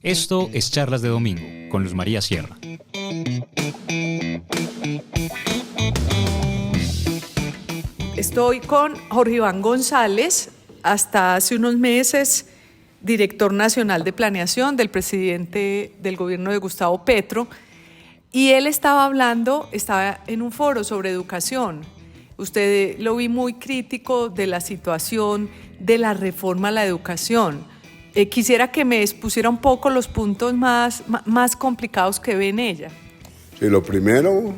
Esto es Charlas de Domingo con Luz María Sierra. Estoy con Jorge Iván González, hasta hace unos meses director nacional de planeación del presidente del gobierno de Gustavo Petro, y él estaba en un foro sobre educación. Usted lo vi muy crítico de la situación de la reforma a la educación. Quisiera que me expusiera un poco los puntos más complicados que ve en ella. Sí, lo primero,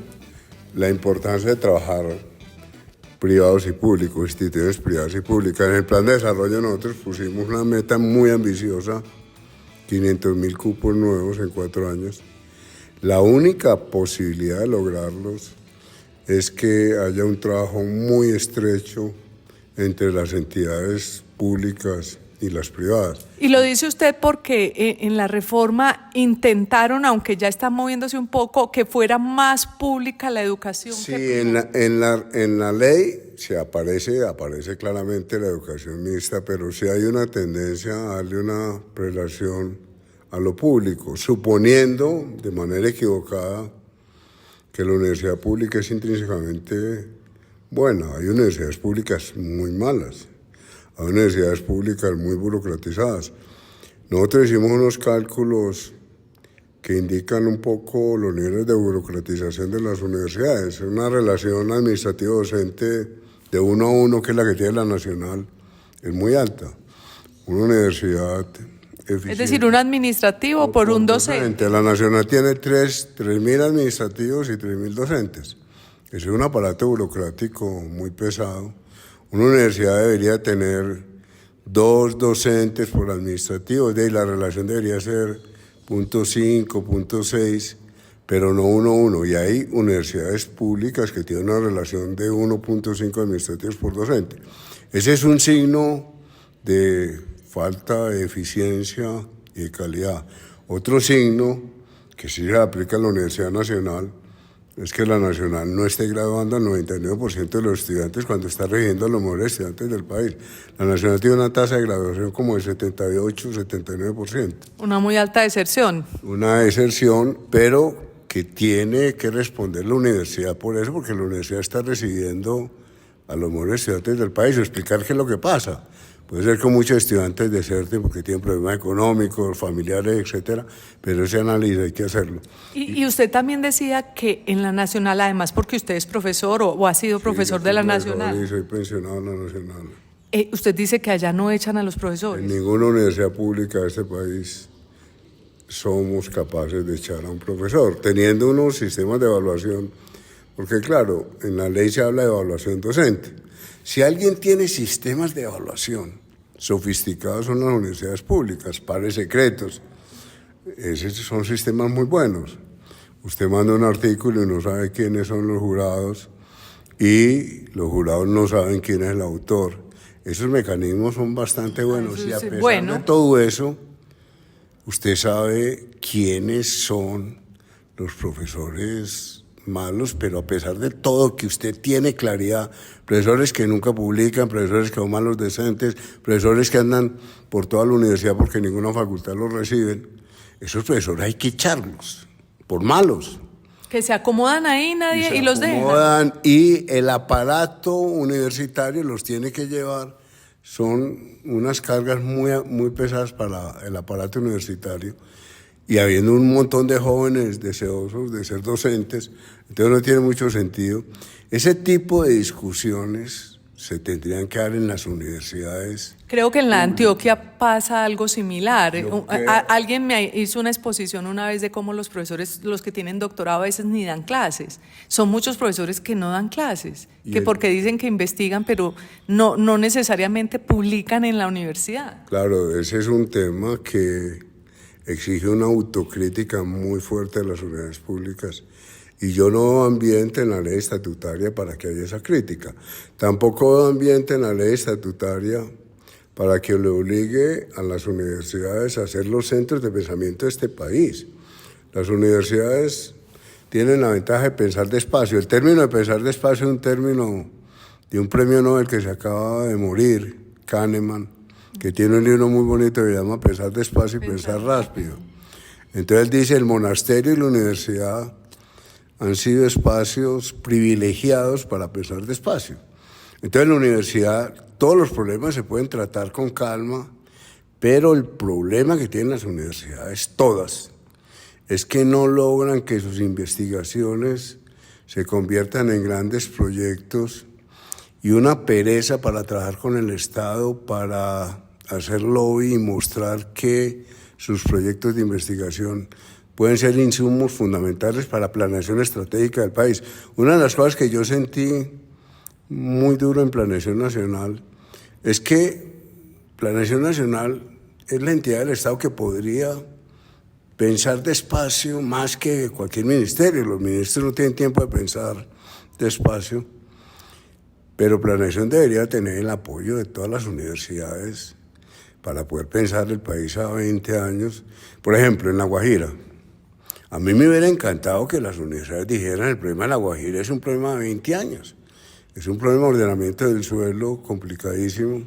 la importancia de trabajar privados y públicos, instituciones privadas y públicas. En el plan de desarrollo nosotros pusimos una meta muy ambiciosa, 500.000 cupos nuevos en 4 años. La única posibilidad de lograrlos es que haya un trabajo muy estrecho entre las entidades públicas y las privadas. Y lo dice usted porque en la reforma intentaron, aunque ya está moviéndose un poco, que fuera más pública la educación. Sí, en la ley se aparece claramente la educación mixta, pero sí hay una tendencia a darle una prelación a lo público, suponiendo de manera equivocada que la universidad pública es intrínsecamente buena. Hay universidades públicas muy malas. Hay universidades públicas muy burocratizadas. Nosotros hicimos unos cálculos que indican un poco los niveles de burocratización de las universidades. Una relación administrativo-docente de 1 a 1, que es la que tiene la Nacional, es muy alta. Una universidad eficiente. Es decir, un administrativo por un docente. La Nacional tiene 3.000 administrativos y 3.000 docentes. Es un aparato burocrático muy pesado. Una universidad debería tener 2 docentes por administrativo, y la relación debería ser 0.5, 0.6, pero no 1 a 1. Y hay universidades públicas que tienen una relación de 1.5 administrativos por docente. Ese es un signo de falta de eficiencia y de calidad. Otro signo que sí se aplica a la Universidad Nacional es que la Nacional no esté graduando al 99% de los estudiantes cuando está rigiendo a los mejores estudiantes del país. La Nacional tiene una tasa de graduación como de 78, 79%. Una muy alta deserción. Una deserción, pero que tiene que responder la universidad por eso, porque la universidad está recibiendo a los mejores estudiantes del país, o explicar qué es lo que pasa. Puede ser que muchos estudiantes deserten porque tienen problemas económicos, familiares, etcétera, pero ese análisis hay que hacerlo. Y usted también decía que en la Nacional, además porque usted es profesor o ha sido profesor de la Nacional. Sí, soy pensionado en la Nacional. Usted dice que allá no echan a los profesores. En ninguna universidad pública de este país somos capaces de echar a un profesor, teniendo unos sistemas de evaluación, porque claro, en la ley se habla de evaluación docente. Si alguien tiene sistemas de evaluación sofisticados son las universidades públicas, pares secretos. Esos son sistemas muy buenos. Usted manda un artículo y no sabe quiénes son los jurados y los jurados no saben quién es el autor. Esos mecanismos son bastante buenos y a pesar de todo eso, usted sabe quiénes son los profesores malos, pero a pesar de todo que usted tiene claridad, profesores que nunca publican, profesores que son malos docentes, profesores que andan por toda la universidad porque ninguna facultad los reciben, esos profesores hay que echarlos por malos. Que se acomodan ahí y los dejan. Y el aparato universitario los tiene que llevar. Son unas cargas muy pesadas para el aparato universitario. Y habiendo un montón de jóvenes deseosos de ser docentes, entonces no tiene mucho sentido. Ese tipo de discusiones se tendrían que dar en las universidades. Creo que en la Antioquia pasa algo similar. Alguien me hizo una exposición una vez de cómo los profesores, los que tienen doctorado, a veces ni dan clases. Son muchos profesores que no dan clases, porque dicen que investigan, pero no necesariamente publican en la universidad. Claro, ese es un tema que exige una autocrítica muy fuerte de las universidades públicas. Y yo no veo ambiente en la ley estatutaria para que haya esa crítica. Tampoco veo ambiente en la ley estatutaria para que le obligue a las universidades a ser los centros de pensamiento de este país. Las universidades tienen la ventaja de pensar despacio. El término de pensar despacio es un término de un premio Nobel que se acaba de morir, Kahneman, que tiene un libro muy bonito que se llama Pensar despacio y pensar rápido. Entonces él dice, el monasterio y la universidad han sido espacios privilegiados para pensar despacio. Entonces en la universidad todos los problemas se pueden tratar con calma, pero el problema que tienen las universidades, todas, es que no logran que sus investigaciones se conviertan en grandes proyectos y una pereza para trabajar con el Estado, para hacer lobby y mostrar que sus proyectos de investigación pueden ser insumos fundamentales para la planeación estratégica del país. Una de las cosas que yo sentí muy duro en Planeación Nacional es que Planeación Nacional es la entidad del Estado que podría pensar despacio más que cualquier ministerio. Los ministros no tienen tiempo de pensar despacio, pero Planeación debería tener el apoyo de todas las universidades para poder pensar el país a 20 años. Por ejemplo, en La Guajira, a mí me hubiera encantado que las universidades dijeran el problema de La Guajira es un problema de 20 años, es un problema de ordenamiento del suelo complicadísimo,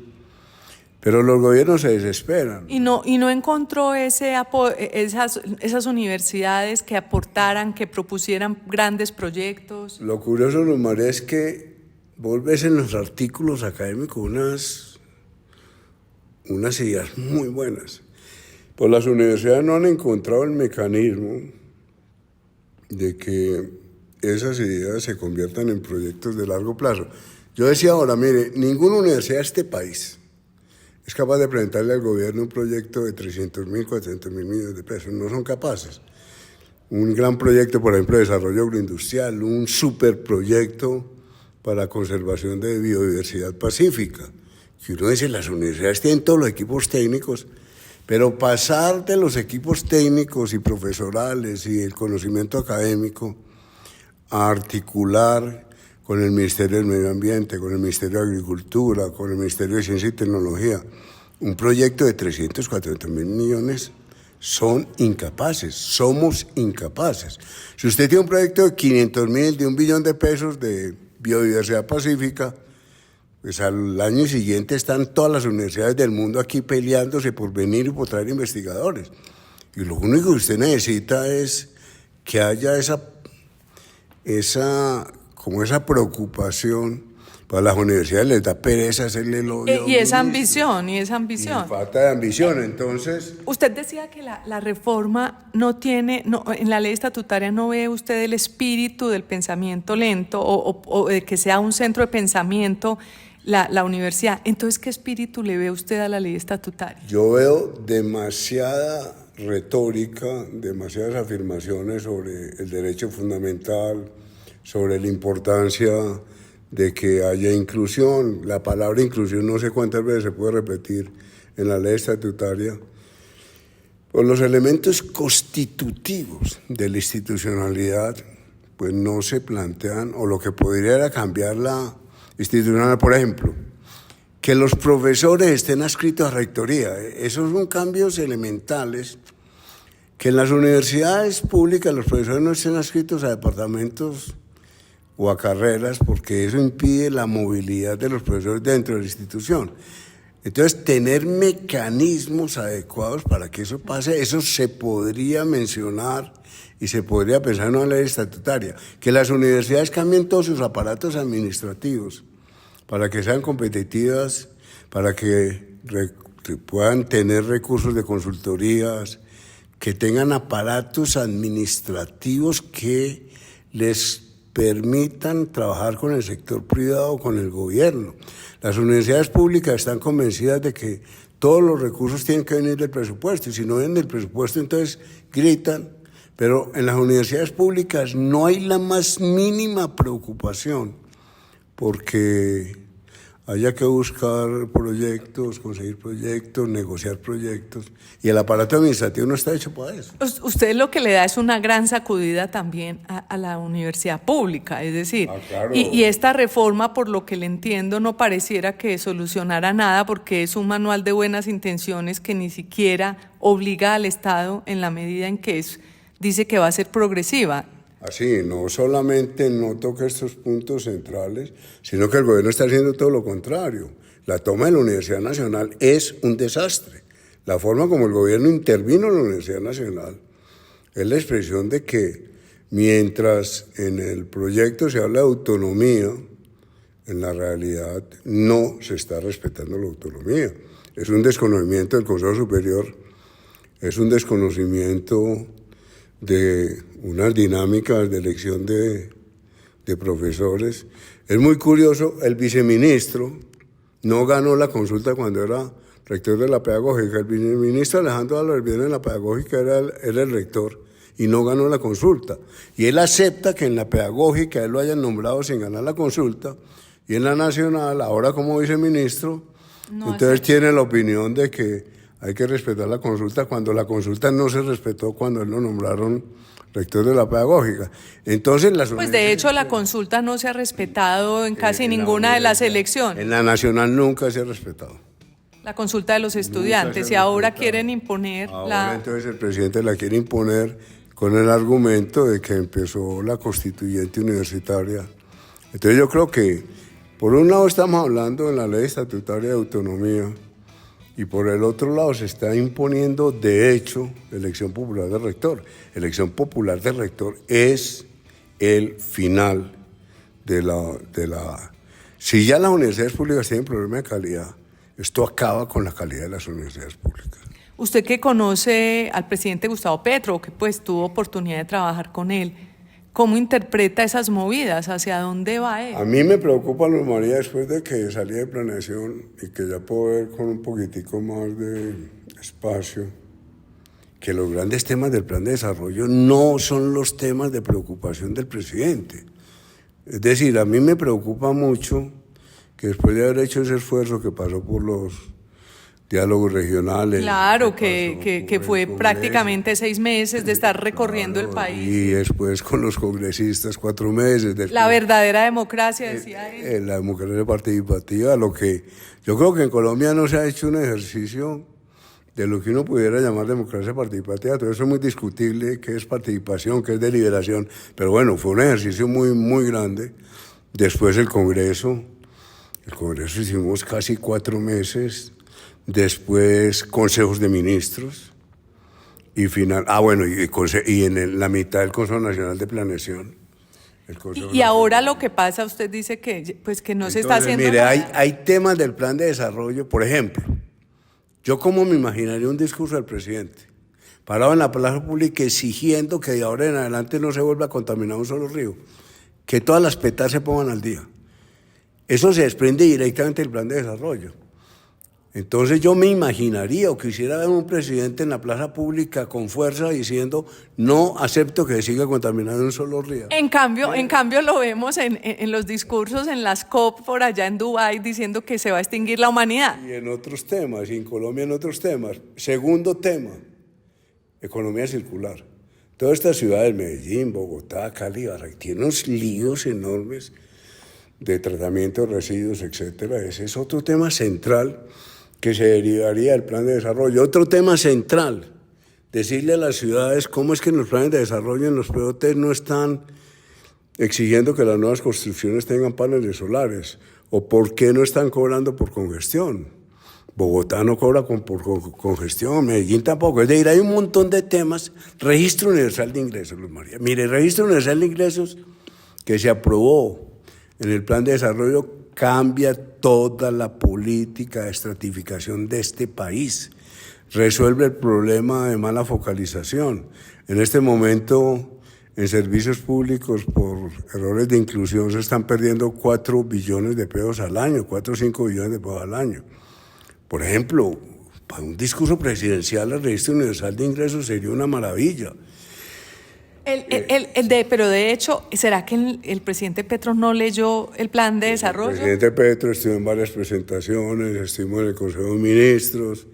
pero los gobiernos se desesperan. ¿Y no encontró esas universidades que aportaran, que propusieran grandes proyectos? Lo curioso, Luz María, es que vos ves en los artículos académicos unas ideas muy buenas. Pues las universidades no han encontrado el mecanismo de que esas ideas se conviertan en proyectos de largo plazo. Yo decía ahora, mire, ninguna universidad de este país es capaz de presentarle al gobierno un proyecto de 300.000, 400.000 millones de pesos. No son capaces. Un gran proyecto, por ejemplo, de desarrollo agroindustrial, un superproyecto para conservación de biodiversidad pacífica. Que uno dice, las universidades tienen todos los equipos técnicos, pero pasar de los equipos técnicos y profesorales y el conocimiento académico a articular con el Ministerio del Medio Ambiente, con el Ministerio de Agricultura, con el Ministerio de Ciencia y Tecnología, un proyecto de 300, 400.000 millones, son incapaces, somos incapaces. Si usted tiene un proyecto de 500.000, de 1 billón de pesos de biodiversidad pacífica, pues al año siguiente están todas las universidades del mundo aquí peleándose por venir y por traer investigadores. Y lo único que usted necesita es que haya esa preocupación. Para las universidades les da pereza hacerle el odio. Y esa ambición. Y falta de ambición, entonces. Usted decía que la reforma en la ley estatutaria no ve usted el espíritu del pensamiento lento o de que sea un centro de pensamiento la universidad. Entonces, ¿qué espíritu le ve usted a la ley estatutaria? Yo veo demasiada retórica, demasiadas afirmaciones sobre el derecho fundamental, sobre la importancia de que haya inclusión. La palabra inclusión no sé cuántas veces se puede repetir en la ley estatutaria. Pues los elementos constitutivos de la institucionalidad pues no se plantean, o lo que podría era cambiar la institucional, por ejemplo, que los profesores estén adscritos a rectoría. Esos son cambios elementales. Que en las universidades públicas los profesores no estén adscritos a departamentos o a carreras, porque eso impide la movilidad de los profesores dentro de la institución. Entonces, tener mecanismos adecuados para que eso pase, eso se podría mencionar y se podría pensar en una ley estatutaria. Que las universidades cambien todos sus aparatos administrativos para que sean competitivas, para que puedan tener recursos de consultorías, que tengan aparatos administrativos que les permitan trabajar con el sector privado o con el gobierno. Las universidades públicas están convencidas de que todos los recursos tienen que venir del presupuesto, y si no vienen del presupuesto entonces gritan, pero en las universidades públicas no hay la más mínima preocupación porque haya que buscar proyectos, conseguir proyectos, negociar proyectos, y el aparato administrativo no está hecho para eso. Usted lo que le da es una gran sacudida también a la universidad pública, es decir, claro. y esta reforma, por lo que le entiendo, no pareciera que solucionara nada, porque es un manual de buenas intenciones que ni siquiera obliga al Estado en la medida en que dice que va a ser progresiva. Así, no solamente no toca estos puntos centrales, sino que el gobierno está haciendo todo lo contrario. La toma de la Universidad Nacional es un desastre. La forma como el gobierno intervino en la Universidad Nacional es la expresión de que mientras en el proyecto se habla de autonomía, en la realidad no se está respetando la autonomía. Es un desconocimiento del Consejo Superior, es un desconocimiento de unas dinámicas de elección de profesores. Es muy curioso, el viceministro no ganó la consulta cuando era rector de la pedagógica. El viceministro Alejandro Álvarez viene en la pedagógica, era el rector, y no ganó la consulta. Y él acepta que en la pedagógica él lo hayan nombrado sin ganar la consulta, y en la nacional, ahora como viceministro, entonces tiene la opinión de que hay que respetar la consulta cuando la consulta no se respetó cuando él lo nombraron rector de la pedagógica. Entonces, pues de hecho la consulta no se ha respetado en casi ninguna de las elecciones. En la nacional nunca se ha respetado. La consulta de los estudiantes, y ahora quieren imponer ahora entonces el presidente la quiere imponer con el argumento de que empezó la constituyente universitaria. Entonces yo creo que por un lado estamos hablando de la ley estatutaria de autonomía y por el otro lado se está imponiendo de hecho elección popular de rector. Elección popular de rector es el final de la... Si ya las universidades públicas tienen problema de calidad, esto acaba con la calidad de las universidades públicas. Usted que conoce al presidente Gustavo Petro, que pues tuvo oportunidad de trabajar con él, ¿cómo interpreta esas movidas? ¿Hacia dónde va él? A mí me preocupa, Luz María, después de que salí de planeación y que ya puedo ver con un poquitico más de espacio, que los grandes temas del plan de desarrollo no son los temas de preocupación del presidente. Es decir, a mí me preocupa mucho que después de haber hecho ese esfuerzo que pasó por los diálogos regionales. Claro, que fue prácticamente 6 meses de estar recorriendo el país. Y después con los congresistas 4 meses. Después, la verdadera democracia, decía él. La democracia participativa, lo que yo creo que en Colombia no se ha hecho un ejercicio de lo que uno pudiera llamar democracia participativa. Todo eso es muy discutible, qué es participación, qué es deliberación, pero bueno, fue un ejercicio muy, muy grande. Después el Congreso hicimos casi 4 meses, después consejos de ministros, y en la mitad del Consejo Nacional de Planeación. Y ahora lo que pasa, usted dice que no se está haciendo mire, nada. Hay temas del plan de desarrollo, por ejemplo, yo cómo me imaginaría un discurso del presidente, parado en la plaza pública exigiendo que de ahora en adelante no se vuelva a contaminar un solo río, que todas las petas se pongan al día. Eso se desprende directamente del plan de desarrollo. Entonces yo me imaginaría o quisiera ver un presidente en la plaza pública con fuerza diciendo no acepto que siga contaminando un solo río. En cambio lo vemos en los discursos en las COP por allá en Dubái diciendo que se va a extinguir la humanidad. Y en otros temas, y en Colombia en otros temas. Segundo tema, economía circular. Todas estas ciudades, Medellín, Bogotá, Cali, Barranquilla, tienen unos líos enormes de tratamiento de residuos, etcétera. Ese es otro tema central que se derivaría del plan de desarrollo. Otro tema central, decirle a las ciudades cómo es que en los planes de desarrollo, en los POT, no están exigiendo que las nuevas construcciones tengan paneles solares, o por qué no están cobrando por congestión. Bogotá no cobra por congestión, Medellín tampoco. Es decir, hay un montón de temas. Registro Universal de Ingresos, Luz María. Mire, Registro Universal de Ingresos que se aprobó en el plan de desarrollo cambia toda la política de estratificación de este país. Resuelve el problema de mala focalización. En este momento, en servicios públicos, por errores de inclusión, se están perdiendo 4 billones de pesos al año, 4 o 5 billones de pesos al año. Por ejemplo, para un discurso presidencial, el Registro Universal de Ingresos sería una maravilla. Pero de hecho, ¿será que el presidente Petro no leyó el plan de desarrollo? El presidente Petro estuvo en varias presentaciones, estuvimos en el Consejo de Ministros.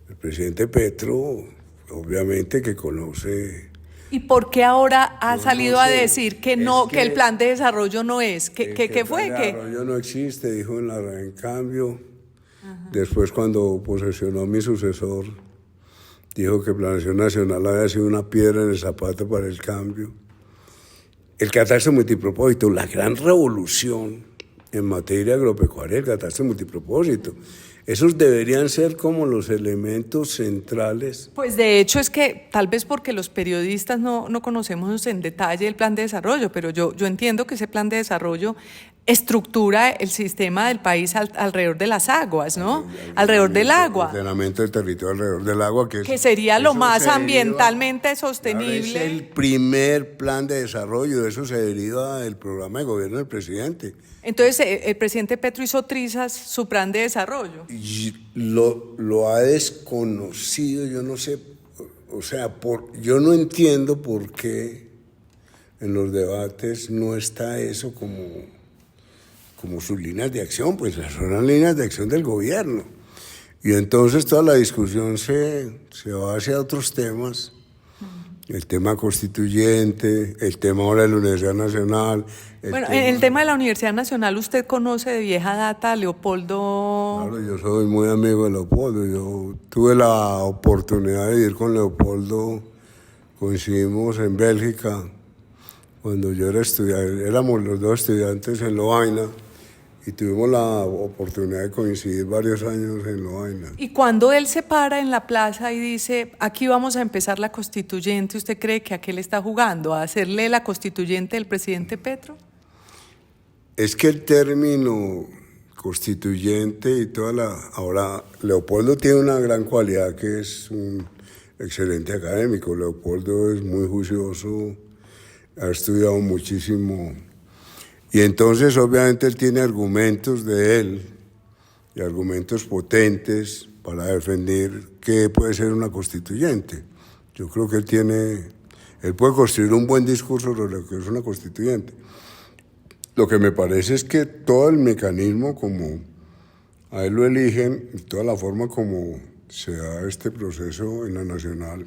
El presidente Petro, obviamente que conoce... ¿Y por qué ahora ha salido a decir que el plan de desarrollo no es? ¿Qué fue? El plan de desarrollo no existe, dijo en cambio. Ajá. Después, cuando posesionó a mi sucesor, dijo que Planeación Nacional había sido una piedra en el zapato para el cambio. El catástrofe multipropósito, la gran revolución en materia agropecuaria, el catastro multipropósito. Esos deberían ser como los elementos centrales. Pues de hecho es que tal vez porque los periodistas no conocemos en detalle el plan de desarrollo, pero yo entiendo que ese plan de desarrollo estructura el sistema del país alrededor de las aguas, ¿no? Alrededor del agua. El ordenamiento del territorio alrededor del agua. Que sería lo más ambientalmente sostenible. Claro, es el primer plan de desarrollo, eso se deriva del programa de gobierno del presidente. Entonces, el presidente Petro hizo trizas su plan de desarrollo. Y lo ha desconocido, yo no sé, o sea, yo no entiendo por qué en los debates no está eso como sus líneas de acción, pues son las líneas de acción del gobierno. Y entonces toda la discusión se va hacia otros temas, el tema constituyente, el tema ahora de la Universidad Nacional. Bueno, en el tema de la Universidad Nacional, ¿usted conoce de vieja data a Leopoldo? Claro, yo soy muy amigo de Leopoldo. Yo tuve la oportunidad de ir con Leopoldo, coincidimos en Bélgica, cuando yo era estudiante, éramos los dos estudiantes en Lovaina, y tuvimos la oportunidad de coincidir varios años en Lovaina. Y cuando él se para en la plaza y dice, aquí vamos a empezar la constituyente, ¿usted cree que a qué le está jugando? ¿A hacerle la constituyente del presidente Petro? Es que el término constituyente y ahora, Leopoldo tiene una gran cualidad, que es un excelente académico. Leopoldo es muy juicioso, ha estudiado muchísimo. Y entonces, obviamente, él tiene argumentos de él, y argumentos potentes para defender qué puede ser una constituyente. Yo creo que él puede construir un buen discurso sobre lo que es una constituyente. Lo que me parece es que todo el mecanismo, como a él lo eligen, y toda la forma como se da este proceso en la Nacional,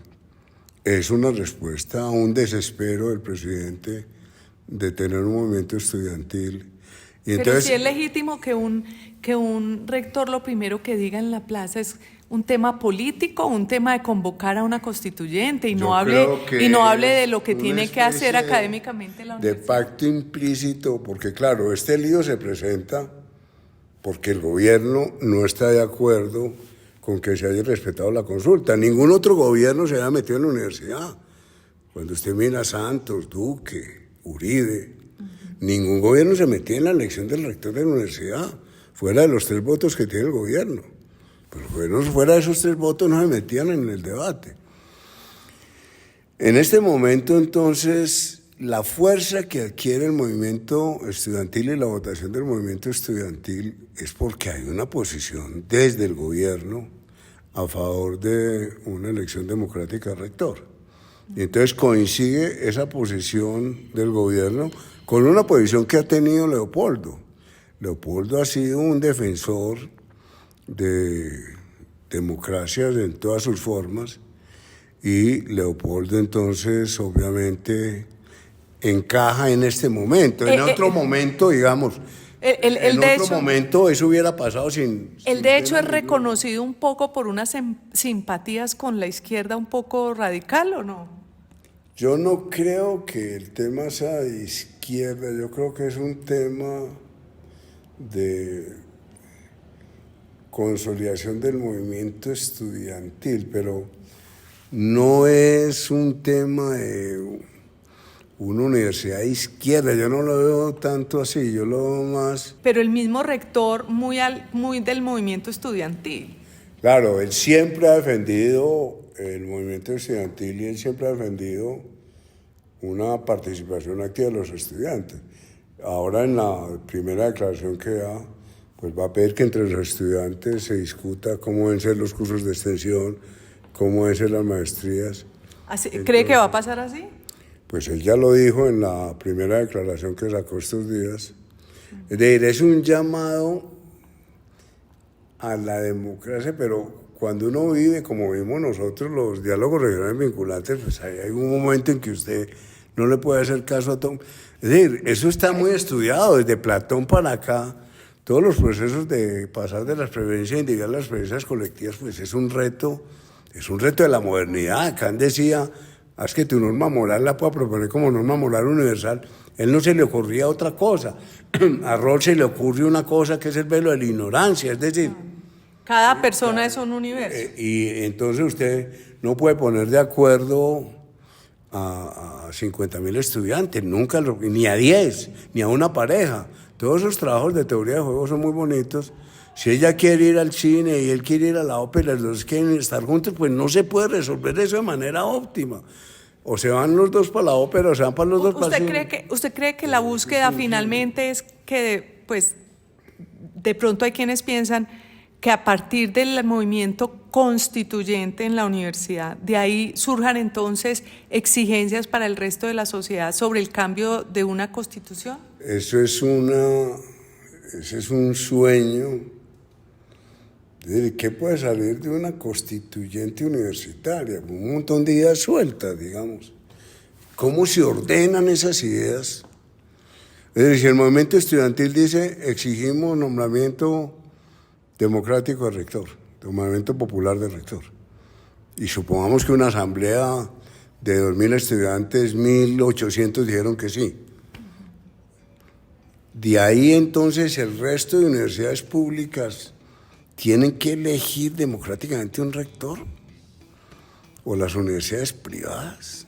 es una respuesta a un desespero del presidente de tener un movimiento estudiantil. Y entonces, pero si es legítimo que un rector lo primero que diga en la plaza es un tema político, un tema de convocar a una constituyente y no hable de lo que tiene que hacer académicamente la universidad. De pacto implícito, porque claro, este lío se presenta porque el gobierno no está de acuerdo con que se haya respetado la consulta. Ningún otro gobierno se haya metido en la universidad. Cuando usted mira a Santos, Duque, Uribe, ningún gobierno se metía en la elección del rector de la universidad, fuera de los 3 votos que tiene el gobierno. Pero fuera de esos 3 votos no se metían en el debate. En este momento, entonces, la fuerza que adquiere el movimiento estudiantil y la votación del movimiento estudiantil es porque hay una posición desde el gobierno a favor de una elección democrática de rector. Y entonces coincide esa posición del gobierno con una posición que ha tenido Leopoldo. Leopoldo ha sido un defensor de democracias en todas sus formas, y Leopoldo entonces obviamente encaja en este momento. En otro momento, digamos, en otro momento eso hubiera pasado sin él de hecho es reconocido un poco por unas simpatías con la izquierda un poco radical, ¿o no? Yo no creo que el tema sea de izquierda, yo creo que es un tema de consolidación del movimiento estudiantil, pero no es un tema de una universidad de izquierda, yo no lo veo tanto así, yo lo veo más... Pero el mismo rector muy del movimiento estudiantil. Claro, él siempre ha defendido el movimiento estudiantil y él siempre ha defendido una participación activa de los estudiantes. Ahora en la primera declaración que da, pues va a pedir que entre los estudiantes se discuta cómo deben ser los cursos de extensión, cómo deben ser las maestrías. ¿Cree que va a pasar así? Pues él ya lo dijo en la primera declaración que sacó estos días. Es decir, es un llamado a la democracia, pero cuando uno vive, como vimos nosotros, los diálogos regionales vinculantes, pues hay un momento en que usted no le puede hacer caso a todo. Es decir, eso está muy estudiado, desde Platón para acá, todos los procesos de pasar de las preferencias individuales a las preferencias colectivas, pues es un reto de la modernidad. Kant decía, Es que tu norma moral la pueda proponer como norma moral universal. Él no se le ocurría otra cosa. A Rawls se le ocurre una cosa que es el velo de la ignorancia, es decir... Cada persona es un universo. Y entonces usted no puede poner de acuerdo a 50.000 estudiantes, nunca, ni a 10, ni a una pareja. Todos esos trabajos de teoría de juego son muy bonitos. Si ella quiere ir al cine y él quiere ir a la ópera, los dos quieren estar juntos, pues no se puede resolver eso de manera óptima. O se van los dos para la ópera o se van para los dos para el cine. ¿Usted cree que la búsqueda finalmente es que, pues, de pronto hay quienes piensan que a partir del movimiento constituyente en la universidad, de ahí surjan entonces exigencias para el resto de la sociedad sobre el cambio de una constitución? Ese es un sueño. ¿Qué puede salir de una constituyente universitaria? Un montón de ideas sueltas, digamos. ¿Cómo se ordenan esas ideas? Es decir, si el movimiento estudiantil dice exigimos nombramiento democrático de rector, nombramiento popular de rector, y supongamos que una asamblea de 2.000 estudiantes, 1.800 dijeron que sí. De ahí entonces el resto de universidades públicas tienen que elegir democráticamente un rector, o las universidades privadas.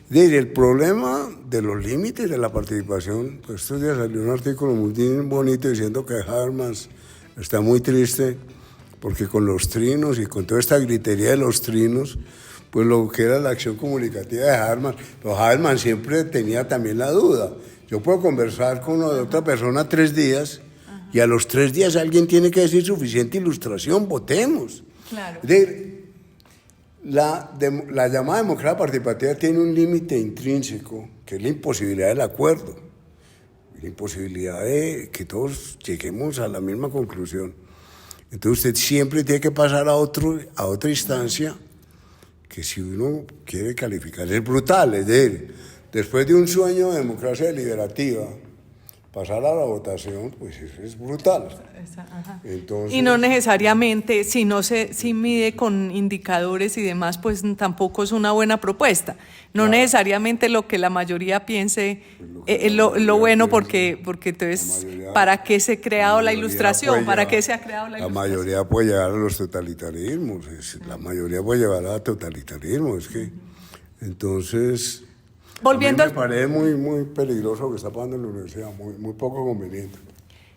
Desde el problema de los límites de la participación, pues estos días salió un artículo muy bonito diciendo que Habermas está muy triste porque con los trinos y con toda esta gritería de los trinos, pues lo que era la acción comunicativa de Habermas, pero Habermas siempre tenía también la duda. Yo puedo conversar con otra persona 3 días y a los 3 días alguien tiene que decir suficiente ilustración, votemos. Claro. La llamada democracia participativa tiene un límite intrínseco, que es la imposibilidad del acuerdo, la imposibilidad de que todos lleguemos a la misma conclusión. Entonces usted siempre tiene que pasar a otra instancia, que si uno quiere calificar es brutal, es decir, después de un sueño de democracia deliberativa, pasar a la votación, pues eso es brutal. Entonces, y no necesariamente, si no se mide con indicadores y demás, pues tampoco es una buena propuesta. No claro. Necesariamente lo que la mayoría piense es lo bueno, porque entonces, ¿para qué se ha creado la ilustración? ¿Para qué se ha creado la ilustración? La mayoría puede llegar a los totalitarismos, la mayoría puede llevar a totalitarismo, es que, entonces... Volviendo a mí me parece muy peligroso lo que está pasando en la universidad, muy poco conveniente.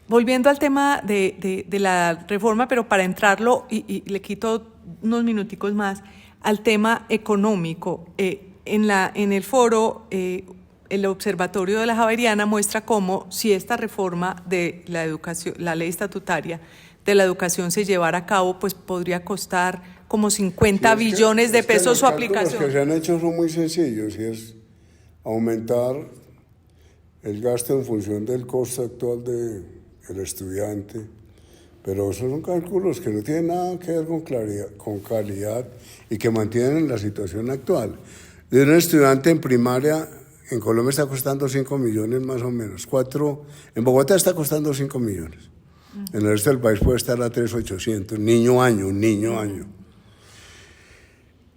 Volviendo al tema de la reforma, pero para entrarlo, y le quito unos minuticos más, al tema económico. En el foro, el Observatorio de la Javeriana muestra cómo si esta reforma de la educación, la ley estatutaria de la educación se llevara a cabo, pues podría costar como 50 billones de pesos su aplicación. Los que se han hecho son muy sencillos y es aumentar el gasto en función del costo actual del estudiante, pero esos son cálculos que no tienen nada que ver con calidad y que mantienen la situación actual. De un estudiante en primaria, en Colombia está costando 5 millones más o menos, en Bogotá está costando 5 millones, en el resto del país puede estar a 3.800, niño año.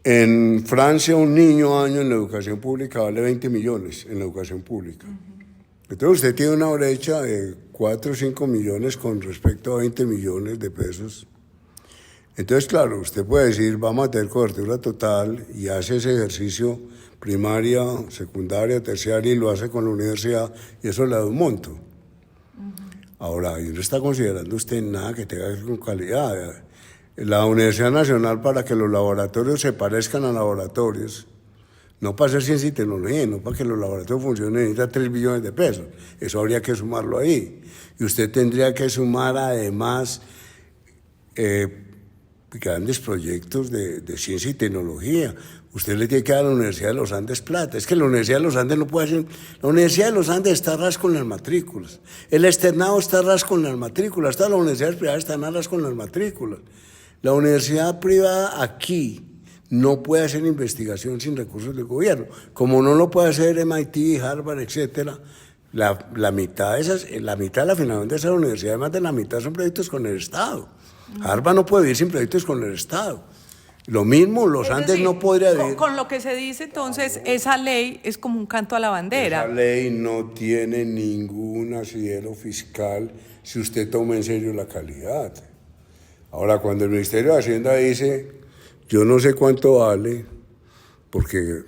En Francia, un niño año en la educación pública vale 20 millones en la educación pública. Entonces usted tiene una brecha de 4 o 5 millones con respecto a 20 millones de pesos. Entonces, claro, usted puede decir, vamos a tener cobertura total y hace ese ejercicio primaria, secundaria, terciaria y lo hace con la universidad y eso le da un monto. Ahora, ahí no está considerando usted nada que tenga que ver con calidad. La Universidad Nacional, para que los laboratorios se parezcan a laboratorios, no para hacer ciencia y tecnología, no para que los laboratorios funcionen, necesita 3 billones de pesos. Eso habría que sumarlo ahí. Y usted tendría que sumar además grandes proyectos de ciencia y tecnología. Usted le tiene que dar a la Universidad de los Andes plata. Es que la Universidad de los Andes no puede hacer... La Universidad de los Andes está ras con las matrículas. El externado está ras con las matrículas. Todas las universidades privadas están ras con las matrículas. La universidad privada aquí no puede hacer investigación sin recursos del gobierno. Como no lo puede hacer MIT, Harvard, etcétera, la mitad de la financiación de esas universidades, más de la mitad son proyectos con el Estado. Harvard no puede vivir sin proyectos con el Estado. Lo mismo, los Es Andes decir, no podría vivir. con lo que se dice, entonces, esa ley es como un canto a la bandera. Esa ley no tiene ningún asidero fiscal si usted toma en serio la calidad. Ahora, cuando el Ministerio de Hacienda dice, yo no sé cuánto vale, porque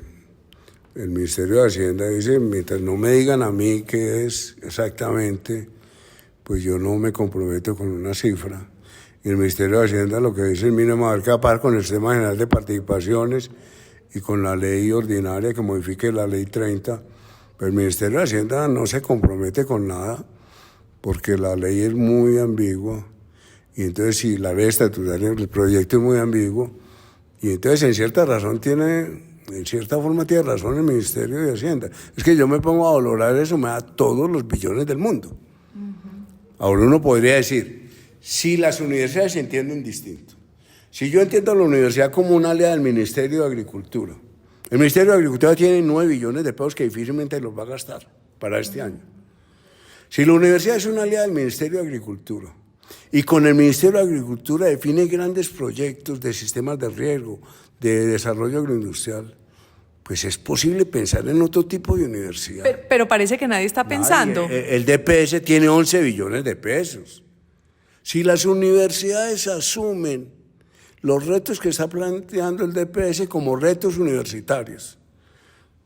el Ministerio de Hacienda dice, mientras no me digan a mí qué es exactamente, pues yo no me comprometo con una cifra. Y el Ministerio de Hacienda lo que dice es, mire, me va a capar con el Sistema General de Participaciones y con la ley ordinaria que modifique la ley 30. Pero el Ministerio de Hacienda no se compromete con nada, porque la ley es muy ambigua. Y entonces, si la ley estatutaria, el proyecto es muy ambiguo, y entonces en cierta forma tiene razón el Ministerio de Hacienda. Es que yo me pongo a valorar eso, me da todos los billones del mundo. Ahora uno podría decir, si las universidades se entienden distinto, si yo entiendo a la universidad como una aliada del Ministerio de Agricultura, el Ministerio de Agricultura tiene 9 billones de pesos que difícilmente los va a gastar para este año. Si la universidad es una aliada del Ministerio de Agricultura, y con el Ministerio de Agricultura define grandes proyectos de sistemas de riego, de desarrollo agroindustrial, pues es posible pensar en otro tipo de universidad. Pero parece que nadie está pensando. El DPS tiene 11 billones de pesos. Si las universidades asumen los retos que está planteando el DPS como retos universitarios,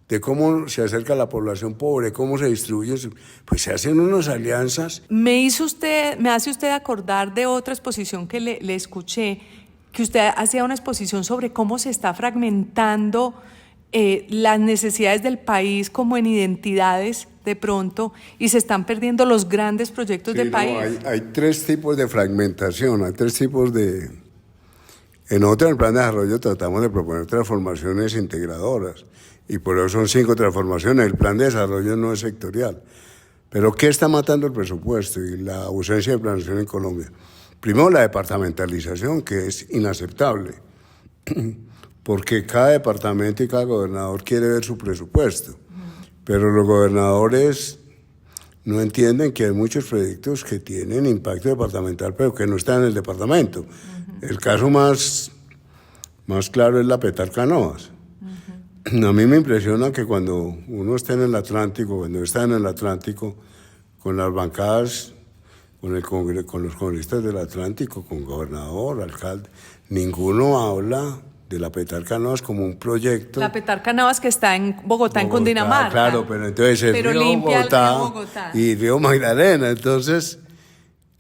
de cómo se acerca a la población pobre, cómo se distribuye, pues se hacen unas alianzas. Me hace usted acordar de otra exposición que le escuché, que usted hacía una exposición sobre cómo se está fragmentando las necesidades del país como en identidades de pronto, y se están perdiendo los grandes proyectos del país. Hay 3 tipos de fragmentación, hay 3 tipos de... En otro, en el plan de desarrollo, tratamos de proponer transformaciones integradoras, y por eso son 5 transformaciones. El plan de desarrollo no es sectorial. Pero ¿qué está matando el presupuesto y la ausencia de planeación en Colombia? Primero, la departamentalización, que es inaceptable, porque cada departamento y cada gobernador quiere ver su presupuesto, pero los gobernadores no entienden que hay muchos proyectos que tienen impacto departamental, pero que no están en el departamento. El caso más claro es la Petar-Canoas. A mí me impresiona que cuando uno está en el Atlántico, con las bancadas, con los congresistas del Atlántico, con gobernador, alcalde, ninguno habla de la Petar-Canoas como un proyecto. La Petar-Canoas que está en Bogotá, en Cundinamarca. Claro, pero entonces el río Bogotá y río Magdalena. Entonces,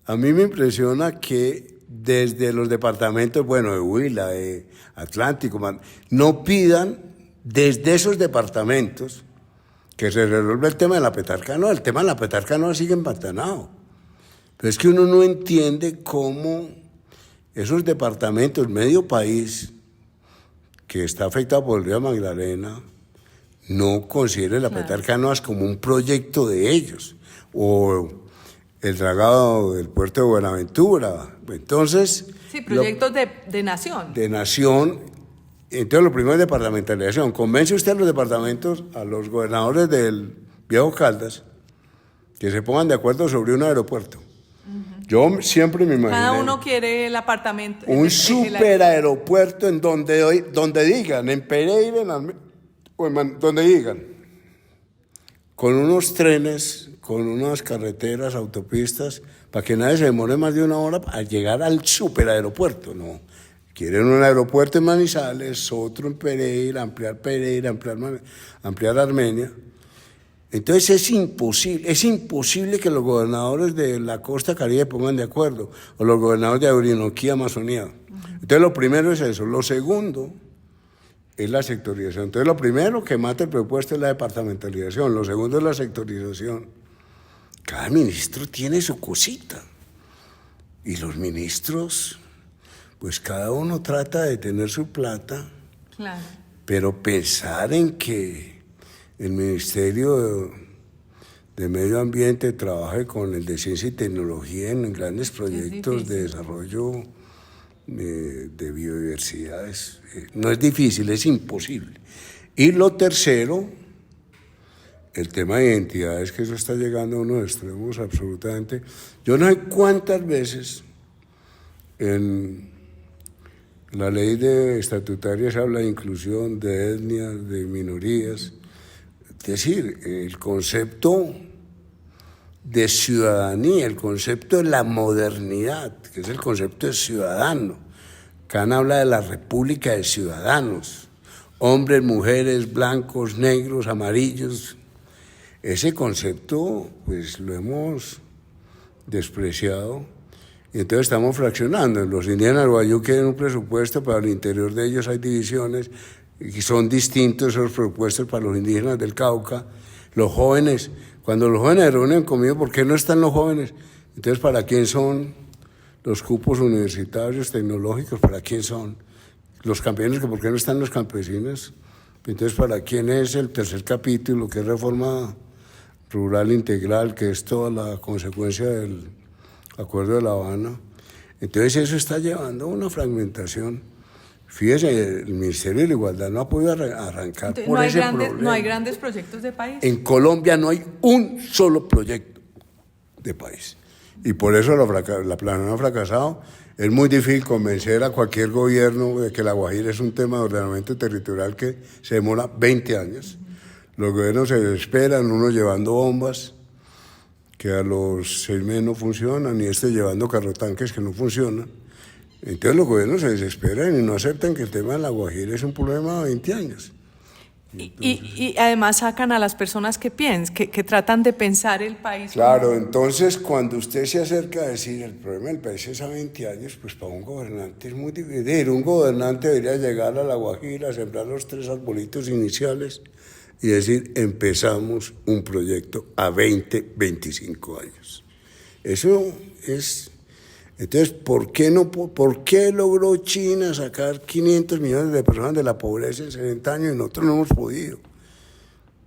a mí me impresiona que desde los departamentos, de Huila, de Atlántico, no pidan desde esos departamentos que se resuelva el tema de la Petar-Canoas. El tema de la Petar-Canoas sigue empantanado. Pero es que uno no entiende cómo esos departamentos, medio país, que está afectado por el río Magdalena, no consideren la Petar-Canoas como un proyecto de ellos, o el dragado del puerto de Buenaventura. Entonces... Sí, proyectos de nación. De nación. Entonces, lo primero es departamentalización. Convence usted a los departamentos, a los gobernadores del Viejo Caldas, que se pongan de acuerdo sobre un aeropuerto. Yo siempre me imaginé... Cada uno quiere el apartamento. Un superaeropuerto en donde digan, en Pereira, donde digan, con unos trenes, con unas carreteras, autopistas, para que nadie se demore más de 1 hora a llegar al superaeropuerto, no. Quieren un aeropuerto en Manizales, otro en Pereira, ampliar Armenia. Entonces es imposible que los gobernadores de la costa caribe pongan de acuerdo, o los gobernadores de Orinoquía, Amazonía. Entonces lo primero es eso. Lo segundo es la sectorización. Entonces lo primero que mata el presupuesto es la departamentalización. Lo segundo es la sectorización. Cada ministro tiene su cosita. Y los ministros, pues cada uno trata de tener su plata. Claro. Pero pensar en que el Ministerio de Medio Ambiente trabaje con el de Ciencia y Tecnología en grandes proyectos de desarrollo de biodiversidad. No es difícil, es imposible. Y lo tercero, el tema de identidades, que eso está llegando a unos extremos absolutamente. Yo no sé cuántas veces en La ley estatutaria se habla de inclusión, de etnias, de minorías. Es decir, el concepto de ciudadanía, el concepto de la modernidad, que es el concepto de ciudadano. Kant habla de la república de ciudadanos, hombres, mujeres, blancos, negros, amarillos. Ese concepto, pues, lo hemos despreciado y entonces estamos fraccionando. Los indígenas de Guayú quieren un presupuesto, pero al interior de ellos hay divisiones y son distintos esos presupuestos para los indígenas del Cauca. Los jóvenes, cuando los jóvenes se reúnen conmigo, ¿por qué no están los jóvenes? Entonces, ¿para quién son los cupos universitarios, tecnológicos? ¿Para quién son los campesinos? ¿Por qué no están los campesinos? Entonces, ¿para quién es el tercer capítulo, que es reforma rural integral, que es toda la consecuencia del Acuerdo de La Habana? Entonces, eso está llevando a una fragmentación. Fíjese, el Ministerio de la Igualdad no ha podido arrancar Entonces, por ese problema. ¿no hay grandes proyectos de país? En Colombia no hay un solo proyecto de país. Y por eso la planeación ha fracasado. Es muy difícil convencer a cualquier gobierno de que La Guajira es un tema de ordenamiento territorial que se demora 20 años. Los gobiernos se desesperan, uno llevando bombas que a los 6 meses no funcionan, y llevando carrotanques que no funcionan. Entonces los gobiernos se desesperan y no aceptan que el tema de La Guajira es un problema de 20 años. Y además sacan a las personas que piensan, que tratan de pensar el país. Claro, entonces cuando usted se acerca a decir el problema del país es a 20 años, pues para un gobernante es muy difícil. Un gobernante debería llegar a La Guajira, sembrar los 3 arbolitos iniciales y decir, empezamos un proyecto a 20, 25 años. Eso es... Entonces, ¿por qué logró China sacar 500 millones de personas de la pobreza en 70 años y nosotros no hemos podido?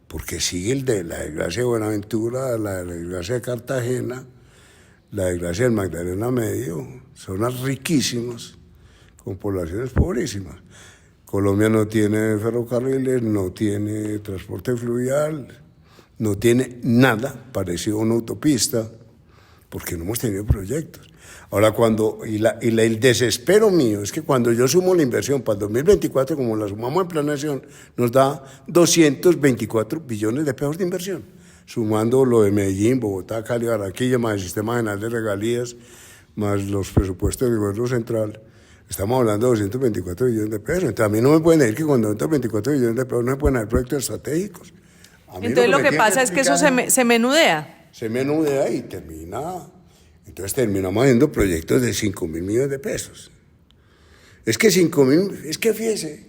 Porque sigue el de la desgracia de Buenaventura, la desgracia de Cartagena, la desgracia del Magdalena Medio, zonas riquísimas con poblaciones pobrísimas. Colombia no tiene ferrocarriles, no tiene transporte fluvial, no tiene nada parecido a una autopista, porque no hemos tenido proyectos. Ahora, el desespero mío es que cuando yo sumo la inversión para el 2024, como la sumamos en planeación, nos da 224 billones de pesos de inversión, sumando lo de Medellín, Bogotá, Cali, Barranquilla, más el sistema general de regalías, más los presupuestos del gobierno central. Estamos hablando de 224 billones de pesos. Entonces, a mí no me pueden decir que con 224 billones de pesos no se pueden hacer proyectos estratégicos. Entonces, lo que pasa es que eso se menudea. Se menudea y termina... Entonces terminamos haciendo proyectos de 5.000 millones de pesos. Es que 5.000, es que fíjese.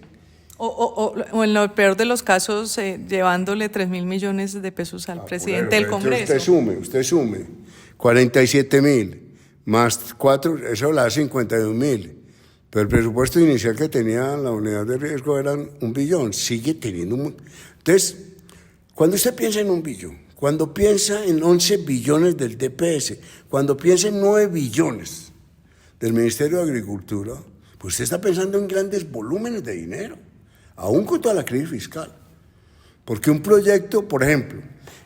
O en lo peor de los casos, llevándole 3.000 millones de pesos al presidente del Congreso. Usted sume 47.000 más 4, eso le da 52.000. Pero el presupuesto inicial que tenía la unidad de riesgo eran 1 billón, sigue teniendo un... Entonces, cuando usted piensa en 1 billón, cuando piensa en 11 billones del DPS, cuando piensa en 9 billones del Ministerio de Agricultura, pues usted está pensando en grandes volúmenes de dinero, aún con toda la crisis fiscal. Porque un proyecto, por ejemplo,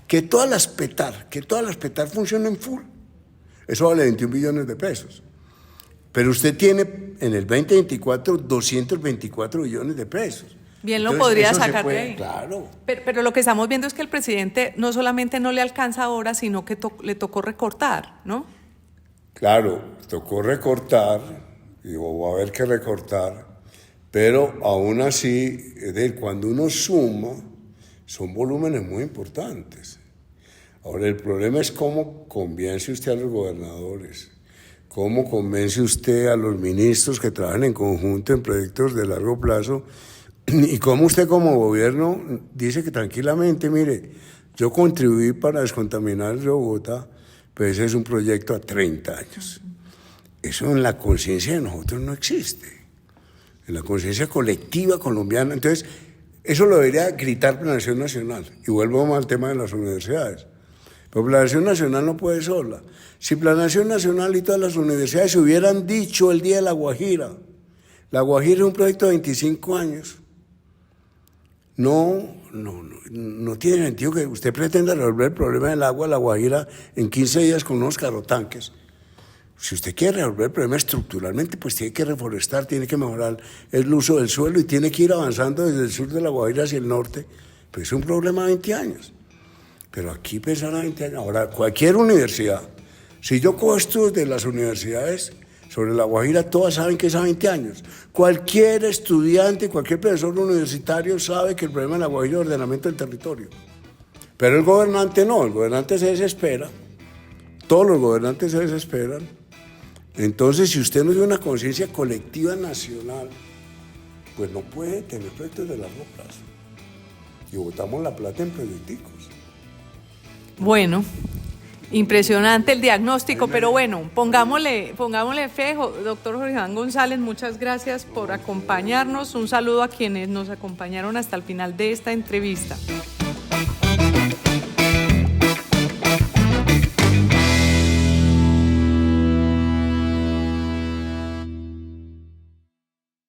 que todas las PETAR funcionen full, eso vale 21 billones de pesos. Pero usted tiene en el 2024 224 billones de pesos. Bien, lo podría sacar de ahí. Claro. Pero lo que estamos viendo es que el presidente no solamente no le alcanza ahora, sino que le tocó recortar, ¿no? Claro, tocó recortar, y va a haber que recortar, pero aún así, cuando uno suma, son volúmenes muy importantes. Ahora, el problema es cómo convence usted a los gobernadores, cómo convence usted a los ministros que trabajan en conjunto en proyectos de largo plazo. Y como usted como gobierno dice que tranquilamente, mire, yo contribuí para descontaminar el río Bogotá, pero ese es un proyecto a 30 años. Eso en la conciencia de nosotros no existe, en la conciencia colectiva colombiana. Entonces, eso lo debería gritar Planeación Nacional. Y vuelvo al tema de las universidades. Pero Planeación Nacional no puede sola. Si Planeación Nacional y todas las universidades se hubieran dicho el día de La Guajira es un proyecto de 25 años, no tiene sentido que usted pretenda resolver el problema del agua de La Guajira en 15 días con unos carrotanques. Si usted quiere resolver el problema estructuralmente, pues tiene que reforestar, tiene que mejorar el uso del suelo y tiene que ir avanzando desde el sur de La Guajira hacia el norte. Pues es un problema de 20 años. Pero aquí pensar a 20 años. Ahora, cualquier universidad, si yo cojo estudios de las universidades sobre La Guajira, todas saben que es a 20 años. Cualquier estudiante, cualquier profesor universitario sabe que el problema de La Guajira es el ordenamiento del territorio. Pero el gobernante no, el gobernante se desespera. Todos los gobernantes se desesperan. Entonces, si usted no tiene una conciencia colectiva nacional, pues no puede tener proyectos de largo plazo. Y botamos la plata en proyecticos. Bueno, impresionante el diagnóstico, pero bueno, pongámosle fe, doctor Jorge Iván González, muchas gracias por acompañarnos. Un saludo a quienes nos acompañaron hasta el final de esta entrevista.